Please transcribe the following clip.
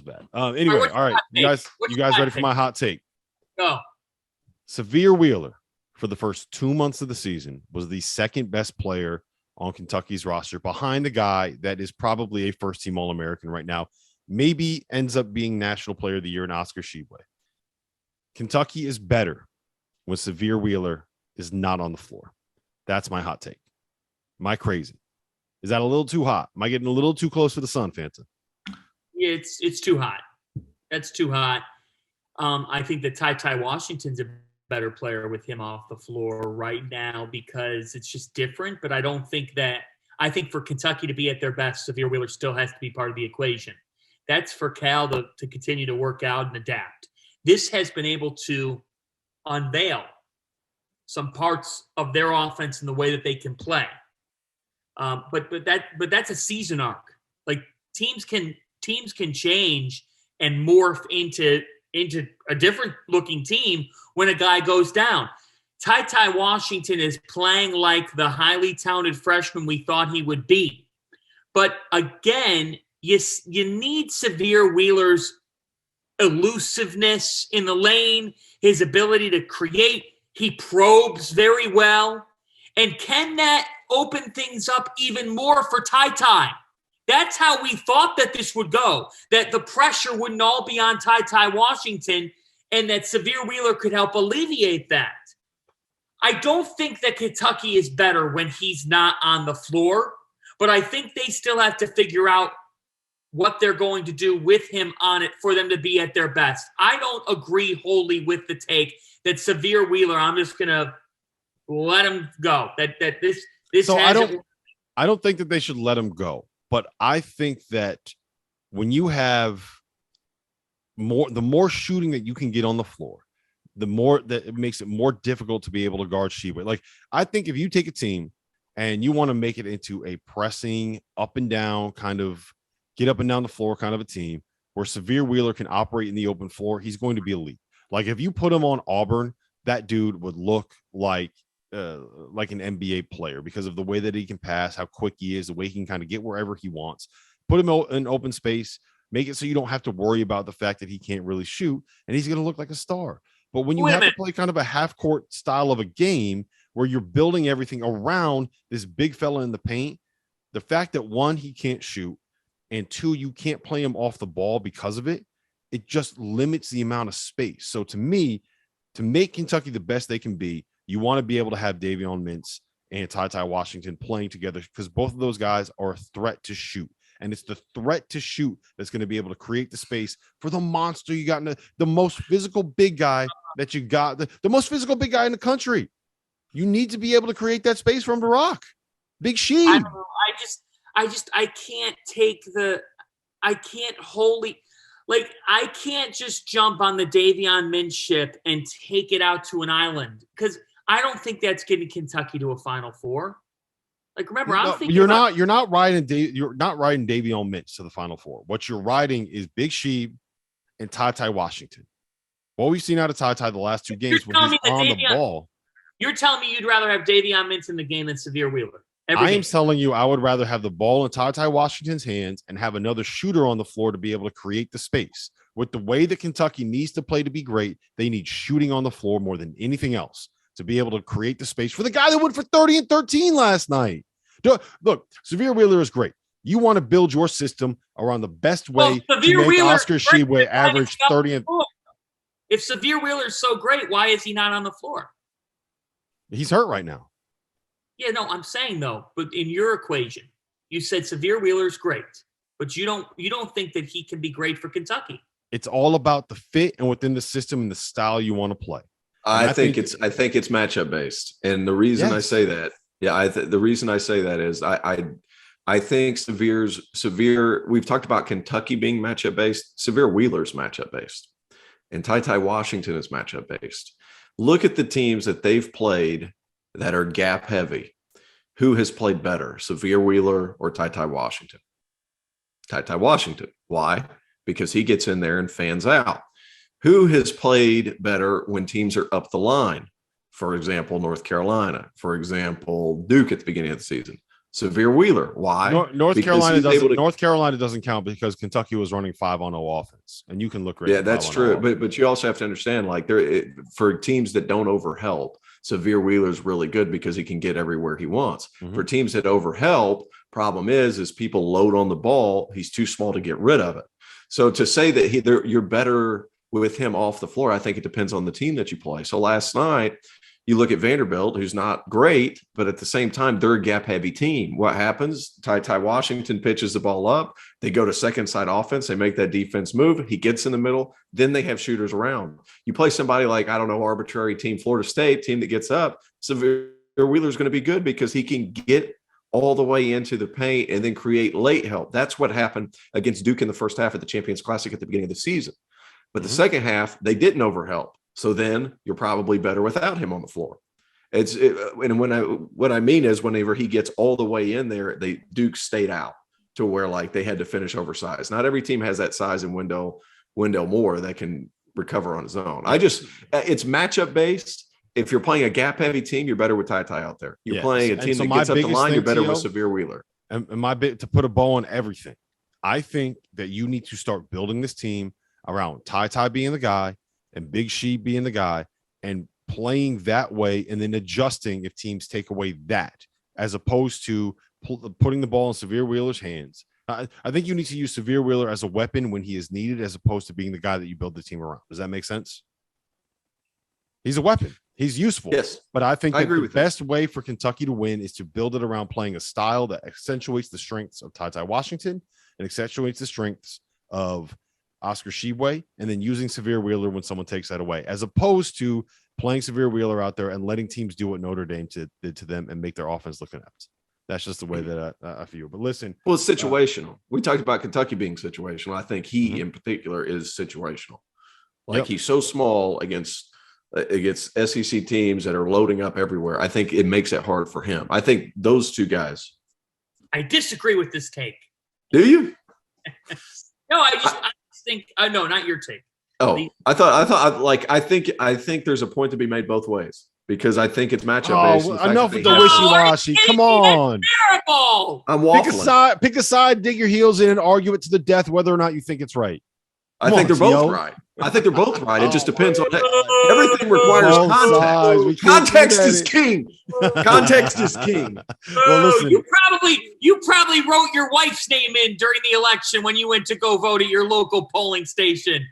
was bad. Anyway, all right, you guys ready for my hot take? Go. Sahvir Wheeler, for the first 2 months of the season, was the second best player on Kentucky's roster, behind the guy that is probably a first-team All-American right now, maybe ends up being National Player of the Year in Oscar Tshiebwe. Kentucky is better when Sahvir Wheeler is not on the floor. That's my hot take. Am I crazy? Is that a little too hot? Am I getting a little too close for the sun, Fanta? Yeah, it's too hot. That's too hot. I think that TyTy Washington's a better player with him off the floor right now because it's just different. But I think for Kentucky to be at their best, Sahvir Wheeler still has to be part of the equation. That's for Cal to continue to work out and adapt. This has been able to unveil some parts of their offense and the way that they can play. But that's a season arc. Like teams can change and morph into a different looking team when a guy goes down. TyTy Washington is playing like the highly talented freshman we thought he would be. But again, you need Sahvir Wheeler's elusiveness in the lane, his ability to create. He probes very well. And can that open things up even more for TyTy? That's how we thought that this would go, that the pressure wouldn't all be on TyTy Washington and that Sahvir Wheeler could help alleviate that. I don't think that Kentucky is better when he's not on the floor, but I think they still have to figure out what they're going to do with him on it for them to be at their best. I don't agree wholly with the take that Sahvir Wheeler, I'm just going to let him go. That this so I don't think that they should let him go. But I think that when you have the more shooting that you can get on the floor, the more that it makes it more difficult to be able to guard Tshiebwe. Like, I think if you take a team and you want to make it into a pressing up and down kind of get up and down the floor kind of a team where Sahvir Wheeler can operate in the open floor, he's going to be elite. Like, if you put him on Auburn, that dude would look like an NBA player because of the way that he can pass, how quick he is, the way he can kind of get wherever he wants. Put him in open space, make it so you don't have to worry about the fact that he can't really shoot, and he's going to look like a star. But when you have to play kind of a half-court style of a game where you're building everything around this big fella in the paint, the fact that, one, he can't shoot, and two, you can't play him off the ball because of it, it just limits the amount of space. So to me, to make Kentucky the best they can be, you want to be able to have Davion Mintz and TyTy Washington playing together because both of those guys are a threat to shoot. And it's the threat to shoot that's going to be able to create the space for the monster you got, the most physical big guy that you got, the most physical big guy in the country. You need to be able to create that space for him to rock. Big Sheeb. I don't know. I can't wholly, like, I can't just jump on the Davion Mintz ship and take it out to an island because I don't think that's getting Kentucky to a Final Four. Like, remember, you're not riding Davion Mintz to the Final Four. What you're riding is Big Sheeb and TyTy Washington. What we've seen out of TyTy the last two games when he's on the ball. You're telling me you'd rather have Davion Mintz in the game than Sahvir Wheeler. I am telling you, I would rather have the ball in TyTy Washington's hands and have another shooter on the floor to be able to create the space. With the way that Kentucky needs to play to be great, they need shooting on the floor more than anything else to be able to create the space for the guy that went for 30 and 13 last night. Look, Sahvir Wheeler is great. You want to build your system around the best way to make Oscar Tshiebwe average 30 and. If Sahvir Wheeler is so great, why is he not on the floor? He's hurt right now. Yeah, no, I'm saying though, but in your equation, you said Sahvir Wheeler's great, but you don't think that he can be great for Kentucky. It's all about the fit and within the system and the style you want to play. I think it's matchup based, and the reason I say that, the reason I say that is I think Sahvir. We've talked about Kentucky being matchup based. Sahvir Wheeler's matchup based, and TyTy Washington is matchup based. Look at the teams that they've played that are gap heavy. Who has played better, Sahvir Wheeler or TyTy Washington? TyTy Washington. Why? Because he gets in there and fans out. Who has played better when teams are up the line? For example, North Carolina. For example, Duke at the beginning of the season. Sahvir Wheeler. Why? North Because Carolina he's doesn't. able to- North Carolina doesn't count because Kentucky was running 5-on-0 offense, and you can look great. Yeah, that's true. But you also have to understand, like for teams that don't overhelp, Sahvir Wheeler's really good because he can get everywhere he wants. Mhm. For teams that overhelp, problem is people load on the ball. He's too small to get rid of it. So to say that you're better with him off the floor, I think it depends on the team that you play. So last night, you look at Vanderbilt, who's not great, but at the same time, they're a gap-heavy team. What happens? TyTy Washington pitches the ball up. They go to second side offense. They make that defense move. He gets in the middle. Then they have shooters around. You play somebody like, I don't know, arbitrary team, Florida State, team that gets up. Sahvir Wheeler's going to be good because he can get all the way into the paint and then create late help. That's what happened against Duke in the first half of the Champions Classic at the beginning of the season. But the second half, they didn't overhelp. So then you're probably better without him on the floor. And what I mean is whenever he gets all the way in there, Duke stayed out to where like they had to finish oversized. Not every team has that size and window more that can recover on his own. It's matchup based. If you're playing a gap heavy team, you're better with TyTy out there. You're playing a team that gets up the line, you're better with Sahvir Wheeler. And my bit to put a bow on everything. I think that you need to start building this team around TyTy being the guy and Big She being the guy and playing that way and then adjusting if teams take away that as opposed to putting the ball in Sahvir Wheeler's hands. I think you need to use Sahvir Wheeler as a weapon when he is needed as opposed to being the guy that you build the team around. Does that make sense? He's a weapon. He's useful. Yes. But I think agree the with best way for Kentucky to win is to build it around playing a style that accentuates the strengths of TyTy Washington and accentuates the strengths of Oscar Tshiebwe, and then using Sahvir Wheeler when someone takes that away, as opposed to playing Sahvir Wheeler out there and letting teams do what Notre Dame did to them and make their offense look inept. That's just the way that I feel. But listen, well, it's situational. We talked about Kentucky being situational. I think he in particular is situational. Like he's so small against SEC teams that are loading up everywhere. I think it makes it hard for him. I think those two guys. I disagree with this take. Do you? No, I just think no, not your take. Oh, I think there's a point to be made both ways because I think it's matchup based. Enough with the wishy-washy. Come on. Terrible. I'm waffling. Pick a side, dig your heels in, and argue it to the death whether or not you think it's right. I think they're both right. I think they're both right. It just depends on everything requires context. Context is king. Context is king. Well, listen. You probably wrote your wife's name in during the election when you went to go vote at your local polling station.